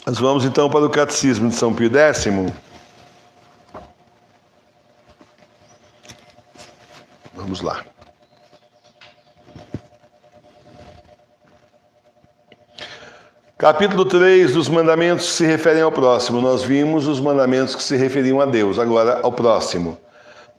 Nós vamos então para o Catecismo de São Pio X. Vamos lá. Capítulo 3 dos mandamentos que se referem ao próximo. Nós vimos os mandamentos que se referiam a Deus, agora ao próximo.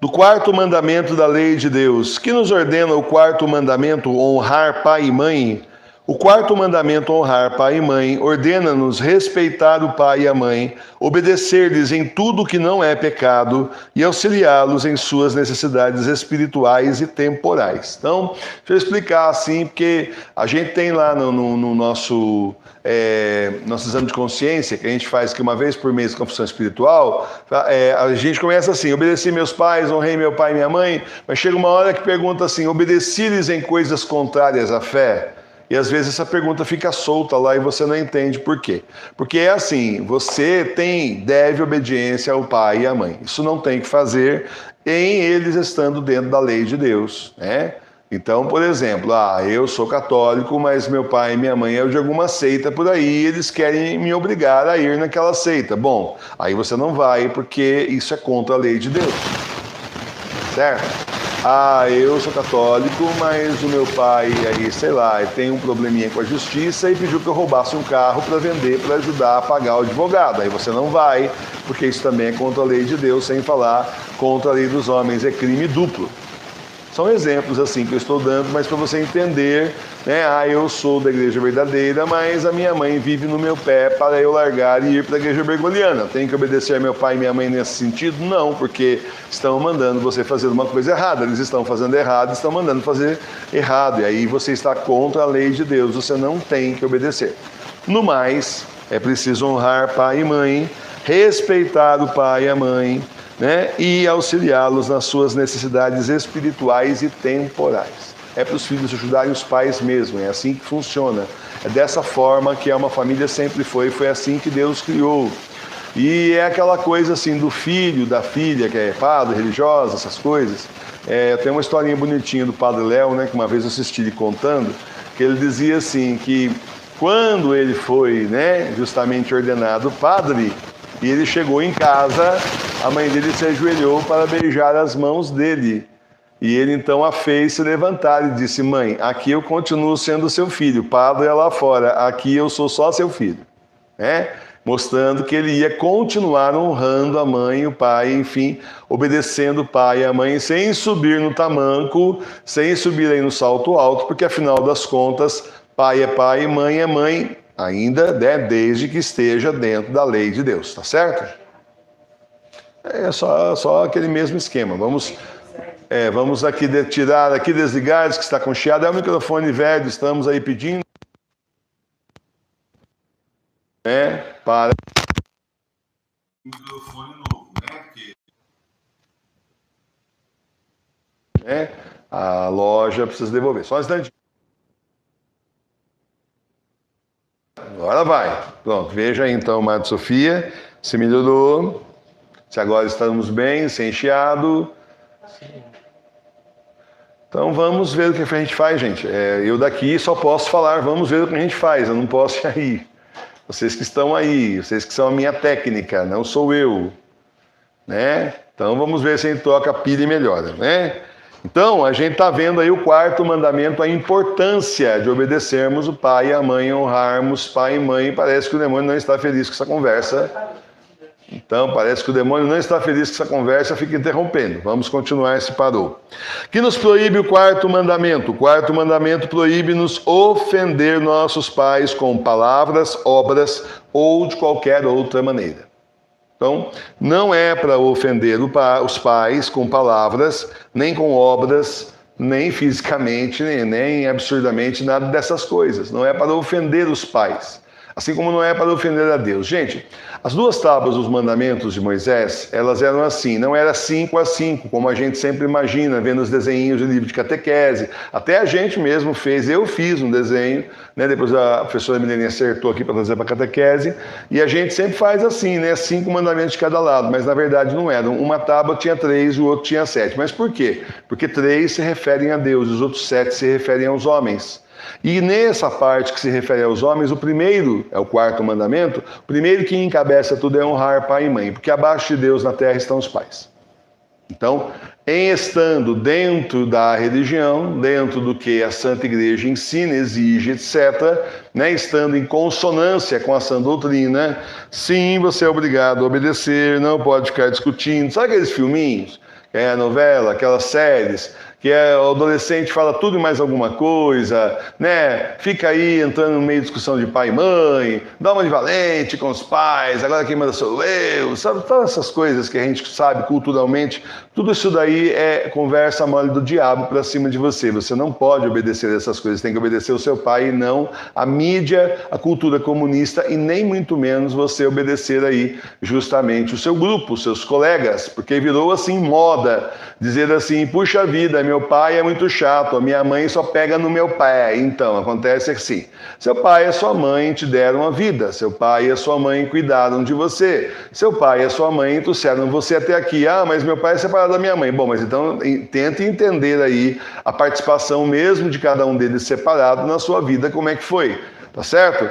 Do quarto mandamento da lei de Deus, que nos ordena o quarto mandamento, honrar pai e mãe. O quarto mandamento, honrar pai e mãe, ordena-nos respeitar o pai e a mãe, obedecer-lhes em tudo que não é pecado e auxiliá-los em suas necessidades espirituais e temporais. Então, deixa eu explicar assim, porque a gente tem lá no nosso exame de consciência, que a gente faz aqui uma vez por mês com a confissão espiritual, a gente começa assim: obedeci meus pais, honrei meu pai e minha mãe, mas chega uma hora que pergunta assim: obedeci-lhes em coisas contrárias à fé? E às vezes essa pergunta fica solta lá e você não entende por quê. Porque é assim, você deve obediência ao pai e à mãe. Isso não tem que fazer em eles estando dentro da lei de Deus, né? Então, por exemplo, eu sou católico, mas meu pai e minha mãe é de alguma seita por aí, eles querem me obrigar a ir naquela seita. Bom, aí você não vai porque isso é contra a lei de Deus, certo? Eu sou católico, mas o meu pai aí, sei lá, tem um probleminha com a justiça e pediu que eu roubasse um carro para vender, para ajudar a pagar o advogado. Aí você não vai, porque isso também é contra a lei de Deus, sem falar contra a lei dos homens, é crime duplo. São exemplos assim que eu estou dando, mas para você entender, né? Eu sou da igreja verdadeira, mas a minha mãe vive no meu pé para eu largar e ir para a igreja bergoliana. Tenho que obedecer a meu pai e minha mãe nesse sentido? Não, porque estão mandando você fazer uma coisa errada. Eles estão fazendo errado, estão mandando fazer errado. E aí você está contra a lei de Deus, você não tem que obedecer. No mais, é preciso honrar pai e mãe, respeitar o pai e a mãe, né? E auxiliá-los nas suas necessidades espirituais e temporais. É para os filhos ajudarem os pais mesmo, é assim que funciona. É dessa forma que uma família sempre foi assim que Deus criou. E é aquela coisa assim do filho, da filha, que é padre, religiosa, essas coisas. Tem uma historinha bonitinha do Padre Léo, né, que uma vez eu assisti ele contando, que ele dizia assim, que quando ele foi, né, justamente ordenado padre, e ele chegou em casa, a mãe dele se ajoelhou para beijar as mãos dele. E ele então a fez se levantar e disse: mãe, aqui eu continuo sendo seu filho, padre é lá fora, aqui eu sou só seu filho. Mostrando que ele ia continuar honrando a mãe e o pai, enfim, obedecendo o pai e a mãe, sem subir no tamanco, sem subir aí no salto alto, porque afinal das contas, pai é pai e mãe é mãe, ainda, né, desde que esteja dentro da lei de Deus, tá certo? É só aquele mesmo esquema. Vamos aqui tirar, aqui desligar, diz que está com chiado. É o microfone velho, estamos aí pedindo, né, para o microfone novo, né, a loja precisa devolver. Só um instante. Agora vai. Pronto, veja aí então, Madre Sofia, se melhorou, se agora estamos bem, sem chiado. Então vamos ver o que a gente faz, gente. Eu daqui só posso falar, vamos ver o que a gente faz, eu não posso ir aí. Vocês que estão aí, vocês que são a minha técnica, não sou eu, né? Então vamos ver se a gente troca a pilha e melhora, né? Então, a gente está vendo aí o quarto mandamento, a importância de obedecermos o pai e a mãe, honrarmos pai e mãe. Parece que o demônio não está feliz com essa conversa. Então, parece que o demônio não está feliz com essa conversa, fica interrompendo. Vamos continuar se parou. Que nos proíbe o quarto mandamento? O quarto mandamento proíbe-nos ofender nossos pais com palavras, obras ou de qualquer outra maneira. Então, não é para ofender os pais com palavras, nem com obras, nem fisicamente, nem absurdamente, nada dessas coisas. Não é para ofender os pais, assim como não é para ofender a Deus. Gente, as duas tábuas dos mandamentos de Moisés, elas eram assim, não era 5 a 5, como a gente sempre imagina, vendo os desenhinhos de livro de catequese. Até a gente mesmo fez, eu fiz um desenho, né? Depois a professora Milene acertou aqui para trazer para a catequese, e a gente sempre faz assim, né? 5 mandamentos de cada lado, mas na verdade não eram. Uma tábua tinha 3 e o outro tinha 7. Mas por quê? Porque 3 se referem a Deus, os outros 7 se referem aos homens. E nessa parte que se refere aos homens, o primeiro, é o quarto mandamento, o primeiro que encabeça tudo é honrar pai e mãe, porque abaixo de Deus na terra estão os pais. Então, em estando dentro da religião, dentro do que a Santa Igreja ensina, exige, etc., né, estando em consonância com a sã doutrina, sim, você é obrigado a obedecer, não pode ficar discutindo. Sabe aqueles filminhos? É a novela, aquelas séries, que o adolescente fala tudo e mais alguma coisa, né? Fica aí entrando no meio de discussão de pai e mãe, dá uma de valente com os pais, agora quem manda sou eu, sabe? Todas essas coisas que a gente sabe culturalmente, tudo isso daí é conversa mole do diabo para cima de você. Você não pode obedecer essas coisas, tem que obedecer o seu pai e não a mídia, a cultura comunista e nem muito menos você obedecer aí justamente o seu grupo, os seus colegas, porque virou assim moda, dizer assim, puxa vida, meu pai é muito chato, a minha mãe só pega no meu pé. Então, acontece assim, seu pai e sua mãe te deram a vida, seu pai e sua mãe cuidaram de você, seu pai e sua mãe trouxeram você até aqui. Ah, mas meu pai é separado da minha mãe. Bom, mas então tente entender aí a participação mesmo de cada um deles separado na sua vida, como é que foi, tá certo?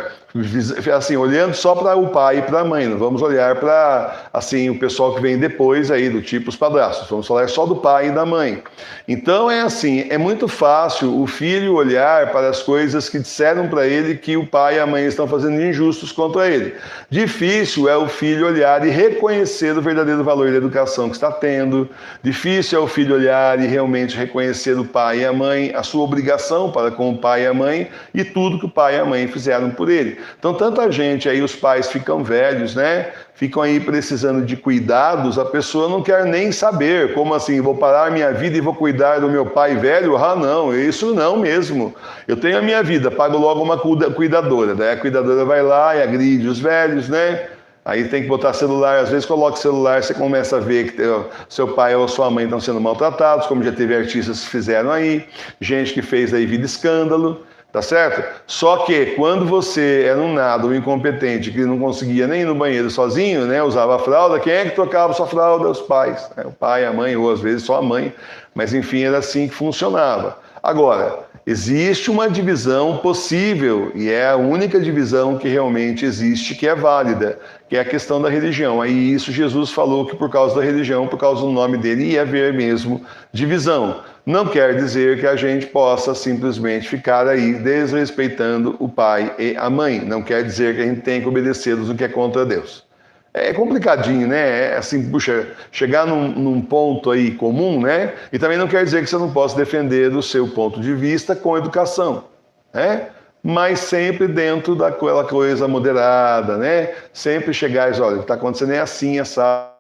Assim, olhando só para o pai e para a mãe, não vamos olhar para assim o pessoal que vem depois aí, do tipo os padrastos, vamos falar só do pai e da mãe. Então é assim, é muito fácil o filho olhar para as coisas que disseram para ele que o pai e a mãe estão fazendo injustos contra ele. Difícil é o filho olhar e reconhecer o verdadeiro valor da educação que está tendo, difícil é o filho olhar e realmente reconhecer o pai e a mãe, a sua obrigação para com o pai e a mãe e tudo que o pai e a mãe fizeram por ele. Então, tanta gente aí, os pais ficam velhos, né? Ficam aí precisando de cuidados, a pessoa não quer nem saber. Como assim? Vou parar minha vida e vou cuidar do meu pai velho? Ah, não, isso não mesmo. Eu tenho a minha vida, pago logo uma cuidadora. Daí a cuidadora vai lá e agride os velhos, né? Aí tem que botar celular, às vezes coloca celular, você começa a ver que seu pai ou sua mãe estão sendo maltratados, como já teve artistas que fizeram aí, gente que fez aí vida escândalo. Tá certo? Só que quando você era um nada, um incompetente, que não conseguia nem ir no banheiro sozinho, né, usava a fralda, quem é que trocava sua fralda? Os pais. Né? O pai, a mãe, ou às vezes só a mãe. Mas enfim, era assim que funcionava. Agora, existe uma divisão possível, e é a única divisão que realmente existe, que é válida, que é a questão da religião. Aí isso Jesus falou que por causa da religião, por causa do nome dele, ia haver mesmo divisão. Não quer dizer que a gente possa simplesmente ficar aí desrespeitando o pai e a mãe. Não quer dizer que a gente tem que obedecê-los no que é contra Deus. É complicadinho, né? É assim, puxa, chegar num ponto aí comum, né? E também não quer dizer que você não possa defender o seu ponto de vista com educação, né? Mas sempre dentro daquela coisa moderada, né? Sempre chegar e dizer, olha, o que está acontecendo é assim, essa...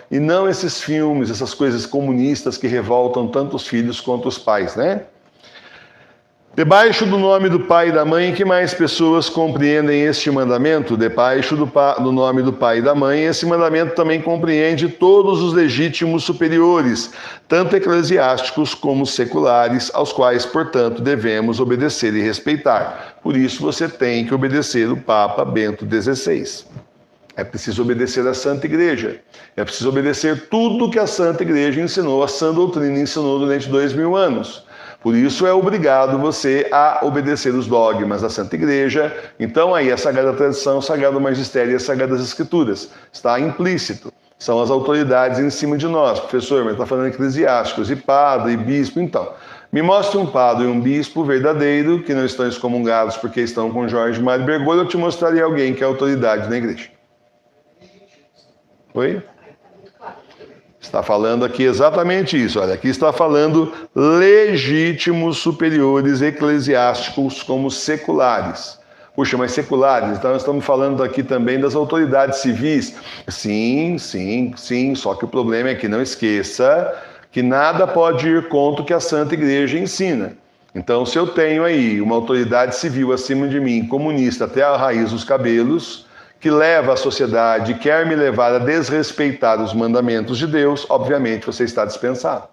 E não esses filmes, essas coisas comunistas que revoltam tanto os filhos quanto os pais, né? Debaixo do nome do pai e da mãe, que mais pessoas compreendem este mandamento? Debaixo do nome do pai e da mãe, esse mandamento também compreende todos os legítimos superiores, tanto eclesiásticos como seculares, aos quais, portanto, devemos obedecer e respeitar. Por isso você tem que obedecer o Papa Bento XVI. É preciso obedecer à Santa Igreja. É preciso obedecer tudo que a Santa Igreja ensinou, a sã doutrina ensinou durante 2000 anos. Por isso é obrigado você a obedecer os dogmas da Santa Igreja. Então aí a Sagrada Tradição, o Sagrado Magistério e as Sagradas Escrituras. Está implícito. São as autoridades em cima de nós. Professor, mas está falando eclesiásticos e padre e bispo. Então, me mostre um padre e um bispo verdadeiro que não estão excomungados porque estão com Jorge Mário Bergoglio, eu te mostraria alguém que é autoridade na igreja. Oi? Está falando aqui exatamente isso. Olha, aqui está falando legítimos superiores eclesiásticos como seculares. Puxa, mas seculares, então nós estamos falando aqui também das autoridades civis. Sim, só que o problema é que não esqueça que nada pode ir contra o que a Santa Igreja ensina. Então, se eu tenho aí uma autoridade civil acima de mim, comunista até a raiz dos cabelos, que leva a sociedade, quer me levar a desrespeitar os mandamentos de Deus, obviamente você está dispensado.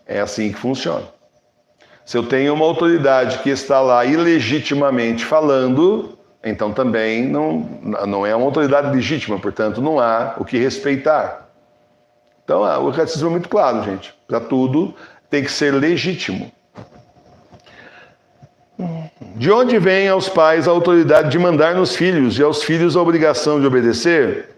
É assim que funciona. Se eu tenho uma autoridade que está lá ilegitimamente falando, então também não é uma autoridade legítima, portanto não há o que respeitar. Então o catecismo é muito claro, gente. Para tudo tem que ser legítimo. De onde vem aos pais a autoridade de mandar nos filhos e aos filhos a obrigação de obedecer?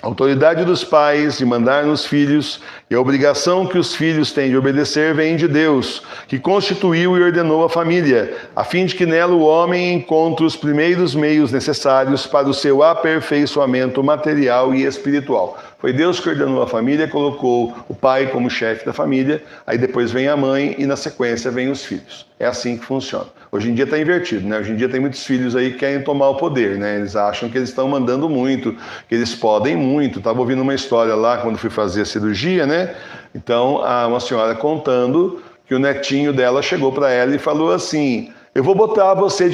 A autoridade dos pais de mandar nos filhos e a obrigação que os filhos têm de obedecer vem de Deus, que constituiu e ordenou a família, a fim de que nela o homem encontre os primeiros meios necessários para o seu aperfeiçoamento material e espiritual. Foi Deus que ordenou a família, colocou o pai como chefe da família, aí depois vem a mãe e na sequência vem os filhos. É assim que funciona. Hoje em dia está invertido, né? Hoje em dia tem muitos filhos aí que querem tomar o poder, né? Eles acham que eles estão mandando muito, que eles podem muito. Estava ouvindo uma história lá quando fui fazer a cirurgia, né? Então, uma senhora contando que o netinho dela chegou para ela e falou assim: eu vou botar você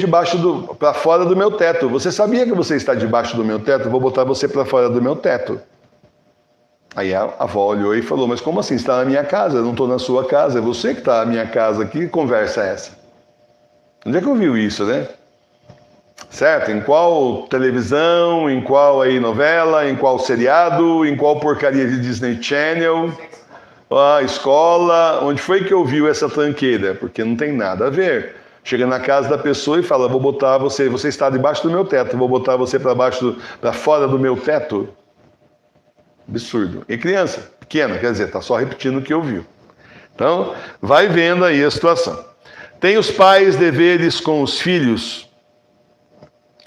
para fora do meu teto. Você sabia que você está debaixo do meu teto? Eu vou botar você para fora do meu teto. Aí a avó olhou e falou: mas como assim? Você está na minha casa? Eu não estou na sua casa. É você que está na minha casa. Que conversa é essa? Onde é que ouviu isso, né? Certo? Em qual televisão, em qual aí novela, em qual seriado, em qual porcaria de Disney Channel, a escola, onde foi que ouviu essa tranqueira? Porque não tem nada a ver. Chega na casa da pessoa e fala: vou botar você está debaixo do meu teto, vou botar você para fora do meu teto. Absurdo. E criança pequena, quer dizer, está só repetindo o que ouviu. Então, vai vendo aí a situação. Tem os pais deveres com os filhos.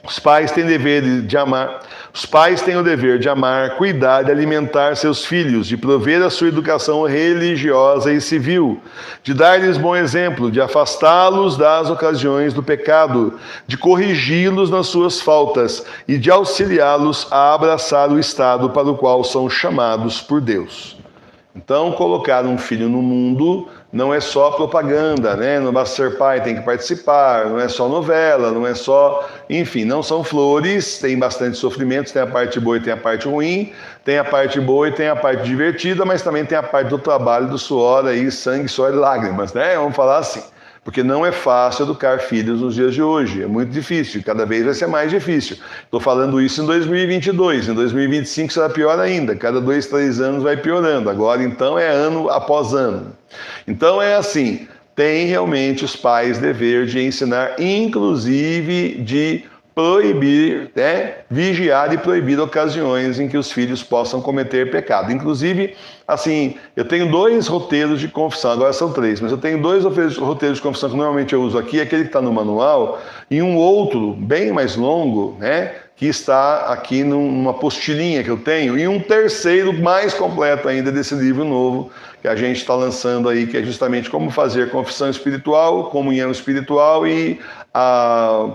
Os pais têm dever de amar. Os pais têm o dever de amar, cuidar e alimentar seus filhos, de prover a sua educação religiosa e civil, de dar-lhes bom exemplo, de afastá-los das ocasiões do pecado, de corrigi-los nas suas faltas e de auxiliá-los a abraçar o estado para o qual são chamados por Deus. Então, colocar um filho no mundo não é só propaganda, né? Não basta ser pai, tem que participar, não é só novela, não é só... Enfim, não são flores, tem bastante sofrimento, tem a parte boa e tem a parte ruim, tem a parte boa e tem a parte divertida, mas também tem a parte do trabalho, do suor, aí, sangue, suor e lágrimas, né? Vamos falar assim. Porque não é fácil educar filhos nos dias de hoje, é muito difícil, cada vez vai ser mais difícil. Estou falando isso em 2022, em 2025 será pior ainda, cada 2, 3 anos vai piorando, agora então é ano após ano. Então é assim, tem realmente os pais dever de ensinar, inclusive de proibir, né, vigiar e proibir ocasiões em que os filhos possam cometer pecado. Inclusive, assim, eu tenho 2 roteiros de confissão, agora são 3, mas eu tenho 2 roteiros de confissão que normalmente eu uso aqui, aquele que está no manual, e um outro, bem mais longo, né, que está aqui numa apostilinha que eu tenho, e um terceiro mais completo ainda desse livro novo que a gente está lançando aí, que é justamente como fazer confissão espiritual, comunhão espiritual e a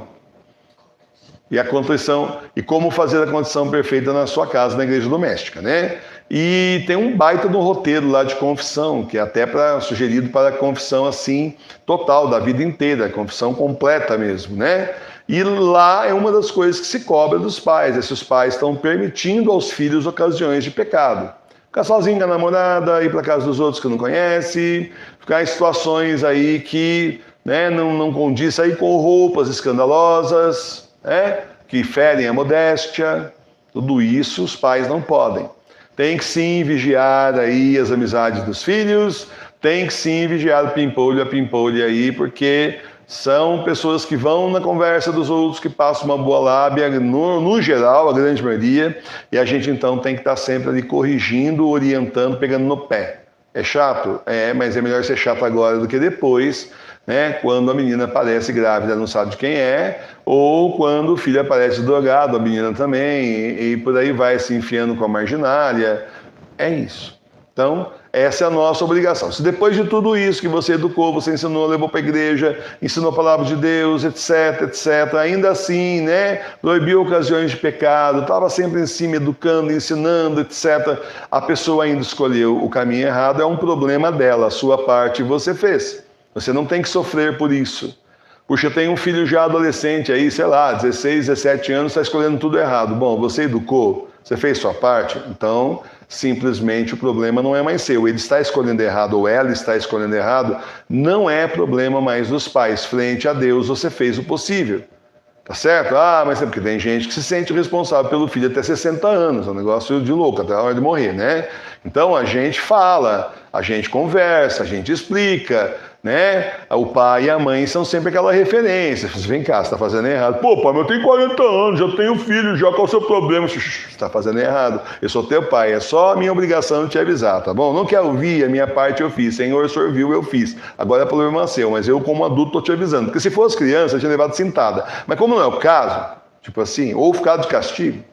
contrição, e como fazer a condição perfeita na sua casa, na igreja doméstica, né? E tem um baita de um roteiro lá de confissão, que é até sugerido para a confissão assim, total, da vida inteira, confissão completa mesmo, né? E lá é uma das coisas que se cobra dos pais, é se os pais estão permitindo aos filhos ocasiões de pecado. Ficar sozinho com a namorada, ir para casa dos outros que não conhece, ficar em situações aí que, né, não condiz, sair com roupas escandalosas, que ferem a modéstia, tudo isso os pais não podem. Tem que sim vigiar aí as amizades dos filhos, tem que sim vigiar o pimpolho e a pimpolha aí, porque são pessoas que vão na conversa dos outros, que passam uma boa lábia, no geral, a grande maioria, e a gente então tem que estar sempre ali corrigindo, orientando, pegando no pé. É chato? É, mas é melhor ser chato agora do que depois, né? Quando a menina aparece grávida, não sabe de quem é, ou quando o filho aparece drogado, a menina também, e por aí vai se enfiando com a marginália. É isso. Então, essa é a nossa obrigação. Se depois de tudo isso que você educou, você ensinou, levou para a igreja, ensinou a palavra de Deus, etc, etc, ainda assim, né, proibiu ocasiões de pecado, estava sempre em cima, educando, ensinando, etc, a pessoa ainda escolheu o caminho errado, é um problema dela, a sua parte você fez. Você não tem que sofrer por isso. Puxa, eu tenho um filho já adolescente aí, sei lá, 16, 17 anos, está escolhendo tudo errado. Bom, você educou, você fez sua parte, então simplesmente o problema não é mais seu. Ele está escolhendo errado ou ela está escolhendo errado, não é problema mais dos pais. Frente a Deus você fez o possível. Tá certo? Mas é porque tem gente que se sente responsável pelo filho até 60 anos, é um negócio de louco, até a hora de morrer, né? Então a gente fala, a gente conversa, a gente explica, né? O pai e a mãe são sempre aquela referência. Você vem cá, você está fazendo errado. Pô, pai, eu tenho 40 anos, já tenho filho, já qual é o seu problema? Você está fazendo errado. Eu sou teu pai, é só a minha obrigação de te avisar, tá bom? Não quer ouvir, a minha parte eu fiz. Senhor, o senhor viu, eu fiz. Agora é problema seu, mas eu como adulto estou te avisando. Porque se fosse criança, eu tinha levado cintada. Mas como não é o caso, tipo assim, ou ficado de castigo,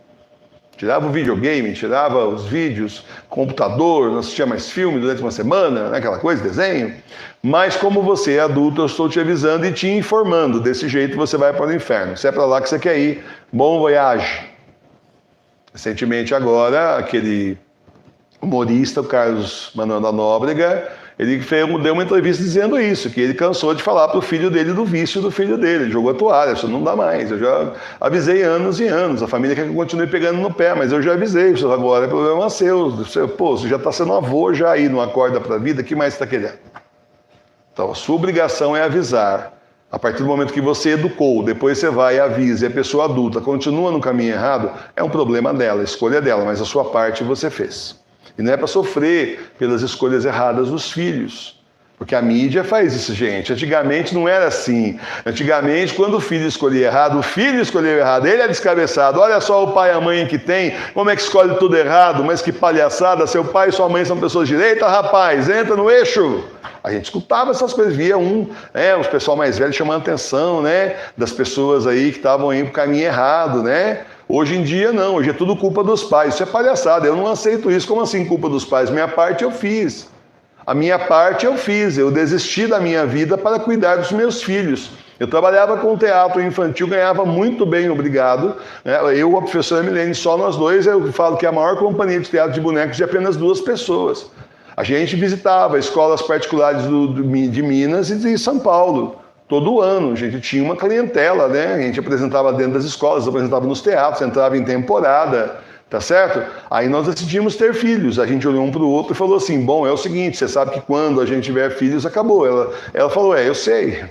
tirava o videogame, tirava os vídeos, computador, não assistia mais filme durante uma semana, né, aquela coisa, desenho. Mas como você é adulto, eu estou te avisando e te informando. Desse jeito você vai para o inferno. Se é para lá que você quer ir, bom voyage. Recentemente agora, aquele humorista, o Carlos Manuel da Nóbrega, ele deu uma entrevista dizendo isso, que ele cansou de falar para o filho dele do vício do filho dele. Ele jogou a toalha, isso não dá mais. Eu já avisei anos e anos. A família quer que eu continue pegando no pé, mas eu já avisei. Isso agora é problema seu. Pô, você já está sendo avô já aí, não acorda para a vida, o que mais você está querendo? Então, a sua obrigação é avisar. A partir do momento que você educou, depois você vai e avisa, e a pessoa adulta continua no caminho errado, é um problema dela, a escolha é dela, mas a sua parte você fez. E não é para sofrer pelas escolhas erradas dos filhos. Porque a mídia faz isso, gente. Antigamente não era assim. Antigamente, quando o filho escolhia errado, o filho escolheu errado, ele é descabeçado. Olha só o pai e a mãe que tem, como é que escolhe tudo errado, mas que palhaçada, seu pai e sua mãe são pessoas direitas, rapaz, entra no eixo. A gente escutava essas coisas, via os pessoal mais velho chamando a atenção, né, das pessoas aí que estavam indo para o caminho errado, né? Hoje em dia não, hoje é tudo culpa dos pais. Isso é palhaçada, eu não aceito isso. Como assim culpa dos pais? Minha parte eu fiz. A minha parte eu fiz, eu desisti da minha vida para cuidar dos meus filhos. Eu trabalhava com teatro infantil, ganhava muito bem, obrigado. Eu, a professora Milene, só nós dois, eu falo que é a maior companhia de teatro de bonecos de apenas 2 pessoas. A gente visitava escolas particulares de Minas e de São Paulo. Todo ano, a gente tinha uma clientela, né? A gente apresentava dentro das escolas, apresentava nos teatros, entrava em temporada, tá certo? Aí nós decidimos ter filhos. A gente olhou um para o outro e falou assim, bom, é o seguinte, você sabe que quando a gente tiver filhos, acabou. Ela falou, eu sei.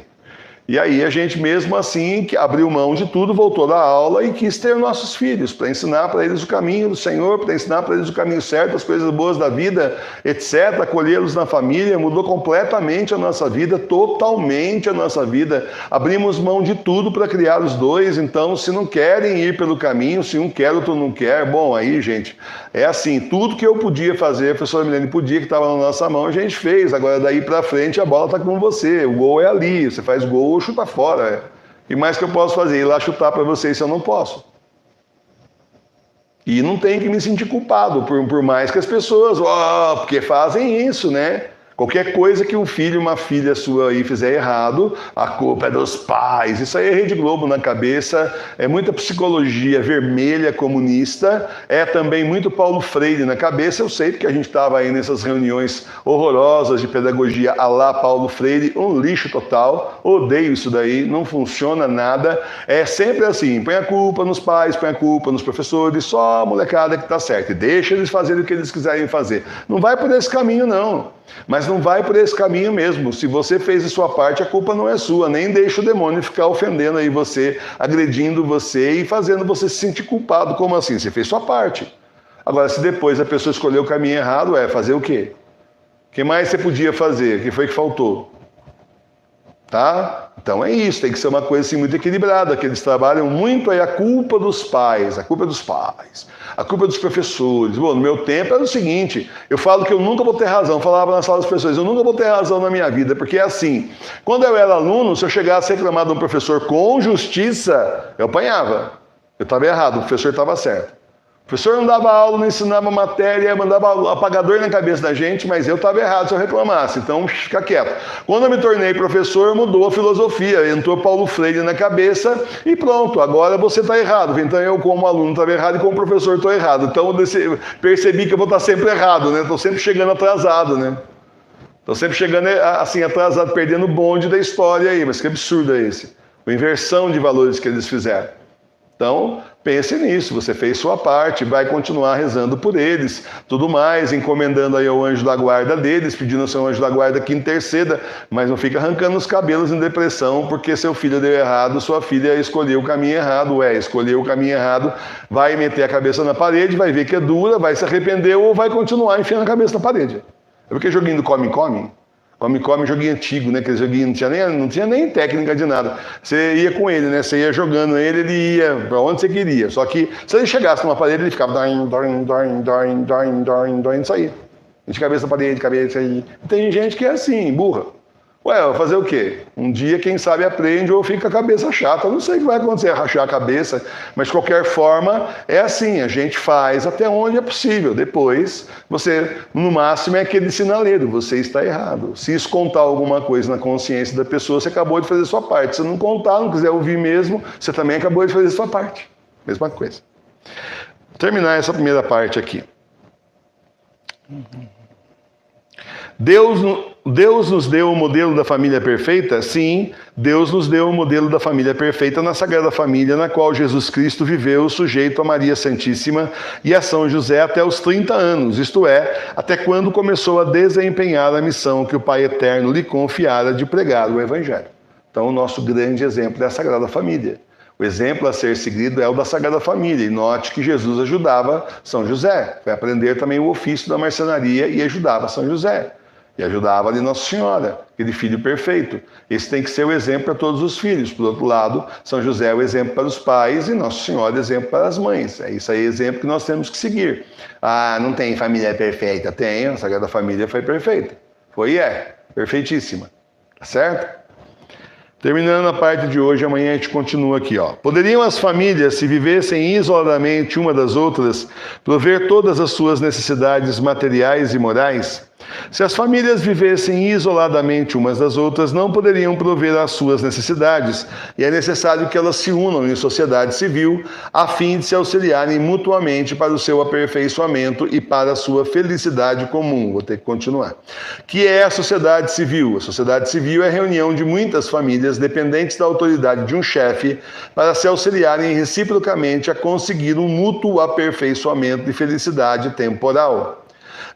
E aí a gente mesmo assim abriu mão de tudo, voltou da aula e quis ter nossos filhos, para ensinar para eles o caminho do Senhor, para ensinar para eles o caminho certo, as coisas boas da vida, etc. Acolhê-los na família, mudou completamente a nossa vida, totalmente a nossa vida. Abrimos mão de tudo para criar os dois, então se não querem ir pelo caminho, se um quer, outro não quer, bom, aí gente, é assim, tudo que eu podia fazer, a professora Milene podia, que estava na nossa mão, a gente fez. Agora daí para frente a bola está com você, o gol é ali, você faz gol ou chuta fora. E mais que eu posso fazer? Ir lá chutar para vocês se eu não posso. E não tem que me sentir culpado, por mais que as pessoas, porque fazem isso, né? Qualquer coisa que um filho, uma filha sua aí fizer errado, a culpa é dos pais. Isso aí é Rede Globo na cabeça, é muita psicologia vermelha comunista, é também muito Paulo Freire na cabeça. Eu sei porque a gente estava aí nessas reuniões horrorosas de pedagogia à la Paulo Freire, um lixo total, odeio isso daí, não funciona nada. É sempre assim, põe a culpa nos pais, põe a culpa nos professores, só a molecada que está certa. E deixa eles fazerem o que eles quiserem fazer. Não vai por esse caminho não. Mas não vai por esse caminho mesmo. Se você fez a sua parte, a culpa não é sua. Nem deixa o demônio ficar ofendendo aí você, agredindo você e fazendo você se sentir culpado. Como assim? Você fez sua parte. Agora, se depois a pessoa escolheu o caminho errado, fazer o quê? O que mais você podia fazer? O que foi que faltou? Tá? Então é isso, tem que ser uma coisa assim muito equilibrada, que eles trabalham muito aí a culpa dos pais, a culpa dos pais, a culpa dos professores. Bom, no meu tempo era o seguinte, eu falo que eu nunca vou ter razão, eu falava na sala dos professores, eu nunca vou ter razão na minha vida, porque é assim, quando eu era aluno, se eu chegasse a reclamar de um professor com justiça, eu apanhava, eu estava errado, o professor estava certo. O professor não dava aula, não ensinava matéria, mandava apagador na cabeça da gente, mas eu estava errado se eu reclamasse, então fica quieto. Quando eu me tornei professor, mudou a filosofia, entrou Paulo Freire na cabeça e pronto, agora você está errado. Então eu como aluno estava errado e como professor estou errado. Então eu percebi que eu vou estar sempre errado, né? Estou sempre chegando atrasado, né? Estou sempre chegando assim atrasado, perdendo o bonde da história aí, mas que absurdo é esse? A inversão de valores que eles fizeram. Então, pense nisso, você fez sua parte, vai continuar rezando por eles, tudo mais, encomendando aí ao anjo da guarda deles, pedindo ao seu anjo da guarda que interceda, mas não fica arrancando os cabelos em depressão, porque seu filho deu errado, sua filha escolheu o caminho errado, escolheu o caminho errado, vai meter a cabeça na parede, vai ver que é dura, vai se arrepender ou vai continuar enfiando a cabeça na parede. É porque joguinho do come-come, Come joguinho antigo, né? Aquele joguinho não tinha nem técnica de nada. Você ia com ele, né? Você ia jogando ele ia para onde você queria. Só que se ele chegasse numa parede, ele ficava isso aí. De cabeça na parede, cabeça aí. Tem gente que é assim, burra. Ué, vou fazer o quê? Um dia, quem sabe, aprende ou fica a cabeça chata. Eu não sei o que vai acontecer, rachar a cabeça, mas de qualquer forma, é assim, a gente faz até onde é possível. Depois, você, no máximo, é aquele sinaleiro, você está errado. Se isso contar alguma coisa na consciência da pessoa, você acabou de fazer a sua parte. Se não contar, não quiser ouvir mesmo, você também acabou de fazer a sua parte. Mesma coisa. Vou terminar essa primeira parte aqui. Deus nos deu o modelo da família perfeita? Sim, Deus nos deu o modelo da família perfeita na Sagrada Família, na qual Jesus Cristo viveu sujeito a Maria Santíssima e a São José até os 30 anos, isto é, até quando começou a desempenhar a missão que o Pai Eterno lhe confiara de pregar o Evangelho. Então, o nosso grande exemplo é a Sagrada Família. O exemplo a ser seguido é o da Sagrada Família. E note que Jesus ajudava São José. Foi aprender também o ofício da marcenaria e ajudava São José. E ajudava ali Nossa Senhora, aquele filho perfeito. Esse tem que ser o exemplo para todos os filhos. Por outro lado, São José é o exemplo para os pais e Nossa Senhora é o exemplo para as mães. É isso aí, exemplo que nós temos que seguir. Ah, não tem família perfeita? Tem, a Sagrada Família foi perfeita. Foi e é, perfeitíssima. Tá certo? Terminando a parte de hoje, amanhã a gente continua aqui, ó. Poderiam as famílias, se vivessem isoladamente uma das outras, prover todas as suas necessidades materiais e morais? Se as famílias vivessem isoladamente umas das outras, não poderiam prover as suas necessidades, e é necessário que elas se unam em sociedade civil, a fim de se auxiliarem mutuamente para o seu aperfeiçoamento e para a sua felicidade comum. Vou ter que continuar. Que é a sociedade civil? A sociedade civil é a reunião de muitas famílias dependentes da autoridade de um chefe para se auxiliarem reciprocamente a conseguir um mútuo aperfeiçoamento e felicidade temporal.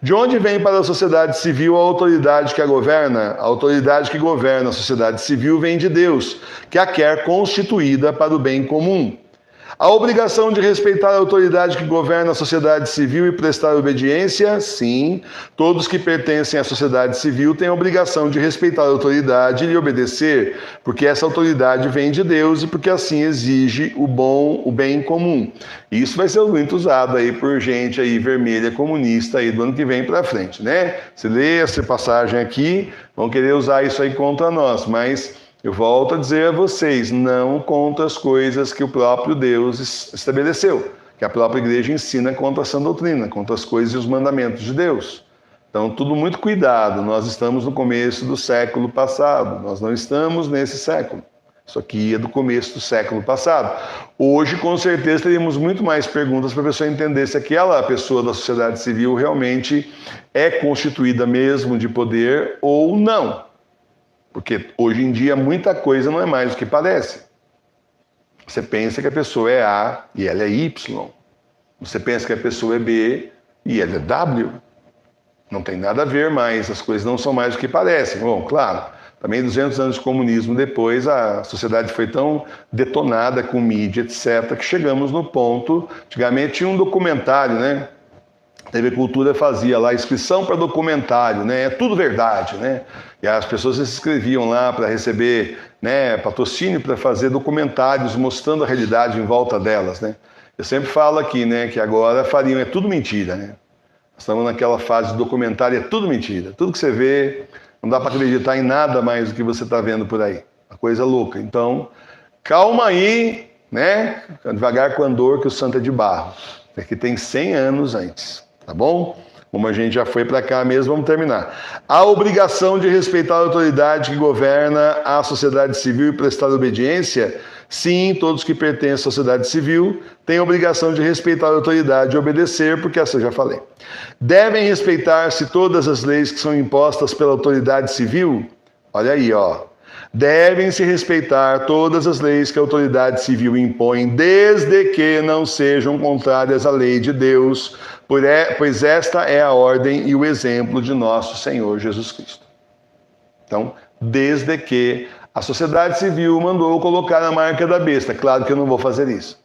De onde vem para a sociedade civil a autoridade que a governa? A autoridade que governa a sociedade civil vem de Deus, que a quer constituída para o bem comum. A obrigação de respeitar a autoridade que governa a sociedade civil e prestar obediência? Sim, todos que pertencem à sociedade civil têm a obrigação de respeitar a autoridade e lhe obedecer, porque essa autoridade vem de Deus e porque assim exige o bem comum. Isso vai ser muito usado aí por gente aí vermelha comunista aí do ano que vem para frente, né? Se lê essa passagem aqui, vão querer usar isso aí contra nós, mas eu volto a dizer a vocês, não contra as coisas que o próprio Deus estabeleceu, que a própria igreja ensina contra essa doutrina, contra as coisas e os mandamentos de Deus. Então, tudo muito cuidado, nós estamos no começo do século passado, nós não estamos nesse século. Isso aqui é do começo do século passado. Hoje, com certeza, teríamos muito mais perguntas para a pessoa entender se aquela pessoa da sociedade civil realmente é constituída mesmo de poder ou não. Porque hoje em dia muita coisa não é mais do que parece. Você pensa que a pessoa é A e ela é Y. Você pensa que a pessoa é B e ela é W. Não tem nada a ver mais, as coisas não são mais do que parecem. Bom, claro, também 200 anos de comunismo depois, a sociedade foi tão detonada com mídia, etc., que chegamos no ponto, antigamente tinha um documentário, né? A TV Cultura fazia lá inscrição para documentário, né? É tudo verdade, né? E as pessoas se inscreviam lá para receber, né, patrocínio para fazer documentários mostrando a realidade em volta delas, né? Eu sempre falo aqui, né, que agora fariam, é tudo mentira, né? Estamos naquela fase de documentário, é tudo mentira. Tudo que você vê, não dá para acreditar em nada mais do que você está vendo por aí. Uma coisa louca. Então, calma aí, né? Devagar com a andor que o santo é de barro. Porque tem 100 anos antes. Tá bom? Como a gente já foi para cá mesmo, vamos terminar. A obrigação de respeitar a autoridade que governa a sociedade civil e prestar obediência? Sim, todos que pertencem à sociedade civil têm a obrigação de respeitar a autoridade e obedecer, porque essa eu já falei. Devem respeitar-se todas as leis que são impostas pela autoridade civil? Olha aí, ó. Devem-se respeitar todas as leis que a autoridade civil impõe, desde que não sejam contrárias à lei de Deus, pois esta é a ordem e o exemplo de nosso Senhor Jesus Cristo. Então, desde que a sociedade civil mandou colocar a marca da besta. Claro que eu não vou fazer isso.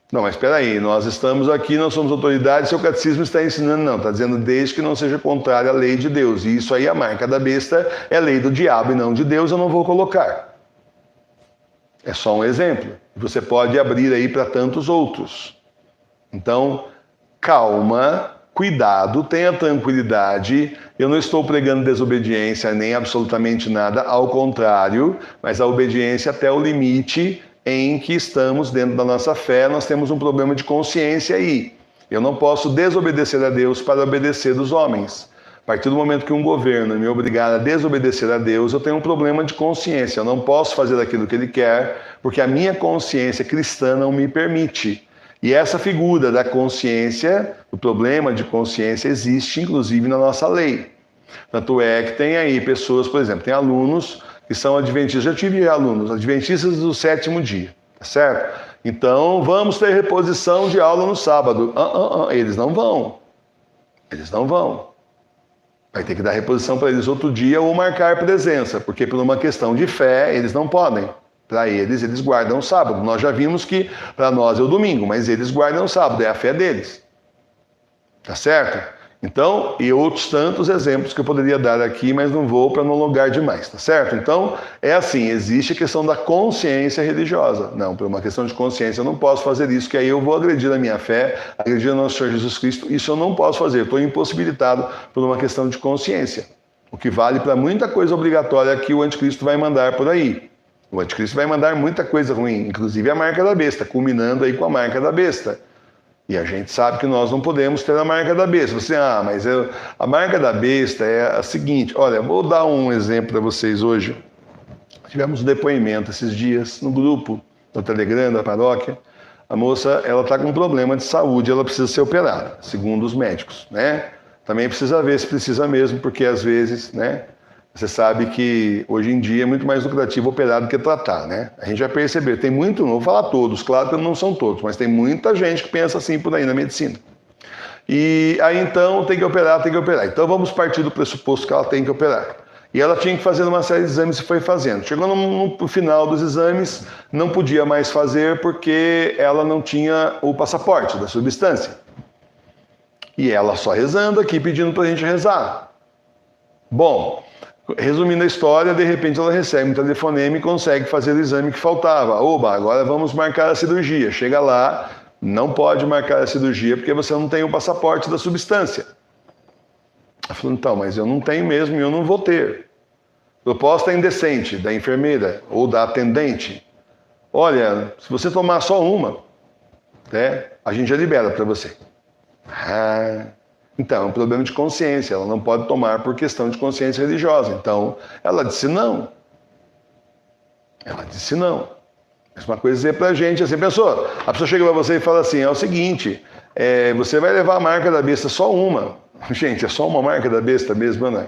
Não, mas espera aí, nós estamos aqui, nós somos autoridade, seu catecismo está ensinando, não, está dizendo desde que não seja contrário à lei de Deus. E isso aí, a marca da besta, é lei do diabo e não de Deus, eu não vou colocar. É só um exemplo. Você pode abrir aí para tantos outros. Então, calma, cuidado, tenha tranquilidade. Eu não estou pregando desobediência nem absolutamente nada, ao contrário, mas a obediência até o limite em que estamos dentro da nossa fé, nós temos um problema de consciência aí. Eu não posso desobedecer a Deus para obedecer dos homens. A partir do momento que um governo me obrigar a desobedecer a Deus, eu tenho um problema de consciência. Eu não posso fazer aquilo que Ele quer, porque a minha consciência cristã não me permite. E essa figura da consciência, o problema de consciência, existe inclusive na nossa lei. Tanto é que tem aí pessoas, por exemplo, tem alunos que são adventistas. Já tive alunos adventistas do 7º dia, tá certo? Então, vamos ter reposição de aula no sábado. Eles não vão. Eles não vão. Vai ter que dar reposição para eles outro dia ou marcar presença, porque por uma questão de fé, eles não podem. Para eles guardam o sábado. Nós já vimos que para nós é o domingo, mas eles guardam o sábado, é a fé deles. Tá certo? Então, e outros tantos exemplos que eu poderia dar aqui, mas não vou para não alongar demais, tá certo? Então, é assim, existe a questão da consciência religiosa. Não, por uma questão de consciência eu não posso fazer isso, que aí eu vou agredir a minha fé, agredir o nosso Senhor Jesus Cristo, isso eu não posso fazer, eu estou impossibilitado por uma questão de consciência. O que vale para muita coisa obrigatória que o anticristo vai mandar por aí. O anticristo vai mandar muita coisa ruim, inclusive a marca da besta, culminando aí com a marca da besta. E a gente sabe que nós não podemos ter a marca da besta. Você, mas a marca da besta é a seguinte, olha, vou dar um exemplo para vocês hoje. Tivemos um depoimento esses dias no grupo, no Telegram da paróquia. A moça, ela está com um problema de saúde, ela precisa ser operada, segundo os médicos, né? Também precisa ver se precisa mesmo, porque às vezes, né? Você sabe que hoje em dia é muito mais lucrativo operar do que tratar, né? A gente já percebeu, tem muito, não vou falar todos, claro que não são todos, mas tem muita gente que pensa assim por aí na medicina. E aí então tem que operar. Então vamos partir do pressuposto que ela tem que operar. E ela tinha que fazer uma série de exames e foi fazendo. Chegou no final dos exames, não podia mais fazer porque ela não tinha o passaporte da substância. E ela só rezando aqui, pedindo pra gente rezar. Bom, resumindo a história, de repente ela recebe um telefonema e consegue fazer o exame que faltava. Oba, agora vamos marcar a cirurgia. Chega lá, não pode marcar a cirurgia porque você não tem o passaporte da substância. Ela falou, então, mas eu não tenho mesmo e eu não vou ter. Proposta indecente da enfermeira ou da atendente. Olha, se você tomar só uma, né, a gente já libera para você. Então, é um problema de consciência, ela não pode tomar por questão de consciência religiosa. Então, ela disse não. Ela disse não. Mesma coisa dizer pra gente, assim, a pessoa chega pra você e fala assim, é o seguinte, você vai levar a marca da besta só uma. Gente, é só uma marca da besta mesmo, né?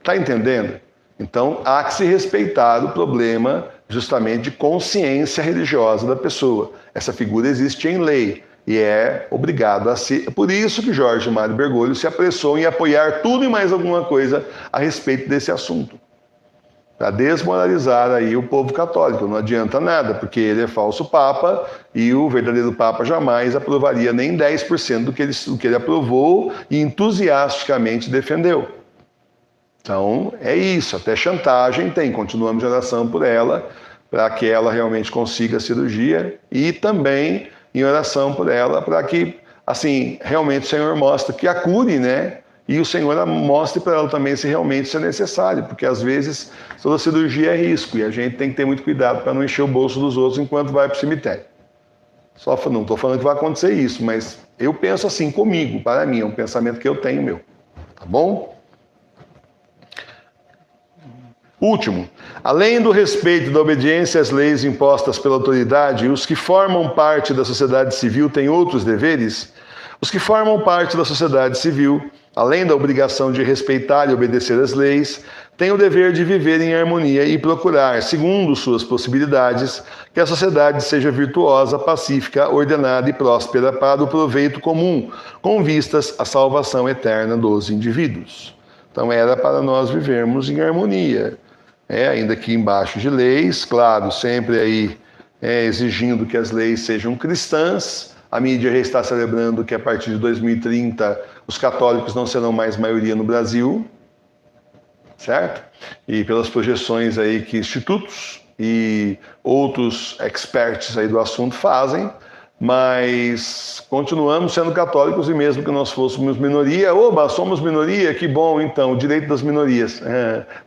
Tá entendendo? Então, há que se respeitar o problema justamente de consciência religiosa da pessoa. Essa figura existe em lei. E é obrigado a ser. Por isso que Jorge Mário Bergoglio se apressou em apoiar tudo e mais alguma coisa a respeito desse assunto. Para desmoralizar aí o povo católico. Não adianta nada, porque ele é falso papa e o verdadeiro papa jamais aprovaria nem 10% do que ele aprovou e entusiasticamente defendeu. Então, é isso. Até chantagem tem. Continuamos de oração por ela, para que ela realmente consiga a cirurgia e também em oração por ela, para que, assim, realmente o Senhor mostre que a cure, né? E o Senhor mostre para ela também se realmente isso é necessário, porque às vezes toda cirurgia é risco e a gente tem que ter muito cuidado para não encher o bolso dos outros enquanto vai para o cemitério. Não estou falando que vai acontecer isso, mas eu penso assim comigo, para mim, é um pensamento que eu tenho meu. Tá bom? Último, além do respeito e da obediência às leis impostas pela autoridade, os que formam parte da sociedade civil têm outros deveres? Os que formam parte da sociedade civil, além da obrigação de respeitar e obedecer às leis, têm o dever de viver em harmonia e procurar, segundo suas possibilidades, que a sociedade seja virtuosa, pacífica, ordenada e próspera para o proveito comum, com vistas à salvação eterna dos indivíduos. Então era para nós vivermos em harmonia. Ainda que embaixo de leis, claro, sempre aí exigindo que as leis sejam cristãs. A mídia já está celebrando que a partir de 2030 os católicos não serão mais maioria no Brasil, certo? E pelas projeções aí que institutos e outros experts aí do assunto fazem, mas continuamos sendo católicos e mesmo que nós fôssemos minoria, oba, somos minoria, que bom então, o direito das minorias,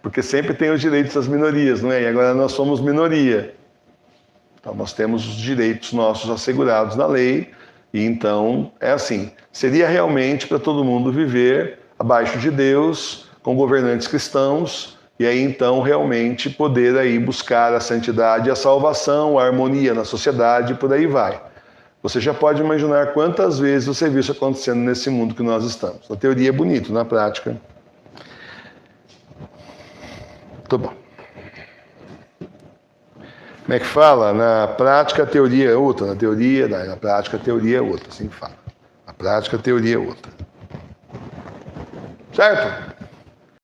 porque sempre tem os direitos das minorias, não é? E agora nós somos minoria. Então nós temos os direitos nossos assegurados na lei, e então é assim, seria realmente para todo mundo viver abaixo de Deus, com governantes cristãos, e aí então realmente poder aí buscar a santidade, a salvação, a harmonia na sociedade e por aí vai. Você já pode imaginar quantas vezes você viu isso acontecendo nesse mundo que nós estamos. Na teoria é bonito, na prática... Muito bom. Como é que fala? Na prática a teoria é outra, na prática a teoria é outra, assim que fala. Na prática a teoria é outra. Certo?